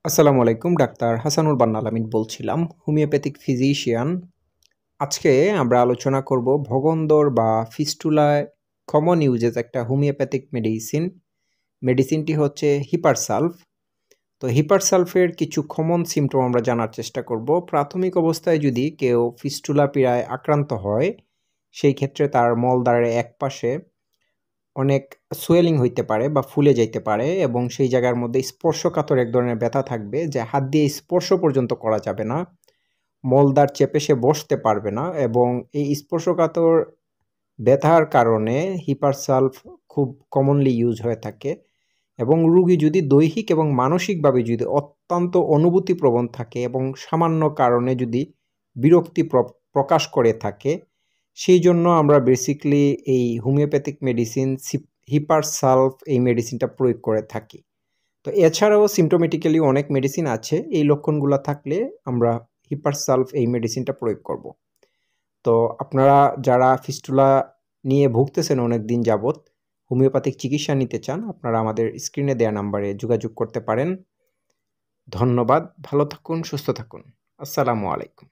আসসালামু আলাইকুম। ডাক্তার হাসানুর বান্নাল আমিন বলছিলাম, হোমিওপ্যাথিক ফিজিশিয়ান। আজকে আমরা আলোচনা করব ভগন্দর বা ফিস্টুলায় কমন ইউজেস একটা হোমিওপ্যাথিক মেডিসিন। মেডিসিনটি হচ্ছে হিপারসালফ। তো হিপারসালফের কিছু কমন সিম্পটম আমরা জানার চেষ্টা করব। প্রাথমিক অবস্থায় যদি কেউ ফিস্টুলা পীড়ায় আক্রান্ত হয়, সেই ক্ষেত্রে তার মলদ্বারের একপাশে অনেক সোয়েলিং হইতে পারে বা ফুলে যাইতে পারে এবং সেই জায়গার মধ্যে স্পর্শকাতর এক ধরনের ব্যথা থাকবে, যে হাত দিয়ে স্পর্শ পর্যন্ত করা যাবে না। মলদ্বার চেপে সে বসতে পারবে না এবং এই স্পর্শকাতর ব্যথার কারণে হিপারসালফ খুব কমনলি ইউজ হয়ে থাকে। এবং রোগী যদি দৈহিক এবং মানসিকভাবে যদি অত্যন্ত অনুভূতিপ্রবণ থাকে এবং সামান্য কারণে যদি বিরক্তি প্রকাশ করে থাকে, সেই জন্য আমরা বেসিক্যালি এই হোমিওপ্যাথিক মেডিসিন হিপারসালফ এই মেডিসিনটা প্রয়োগ করে থাকি। তো এছাড়াও সিমটোমেটিক্যালি অনেক মেডিসিন আছে, এই লক্ষণগুলো থাকলে আমরা হিপারসালফ এই মেডিসিনটা প্রয়োগ করব। তো আপনারা যারা ফিস্টুলা নিয়ে ভুগতেছেন অনেক দিন যাবত, হোমিওপ্যাথিক চিকিৎসা নিতে চান, আপনারা আমাদের স্ক্রিনে দেওয়া নাম্বারে যোগাযোগ করতে পারেন। ধন্যবাদ। ভালো থাকুন, সুস্থ থাকুন। আসসালামু আলাইকুম।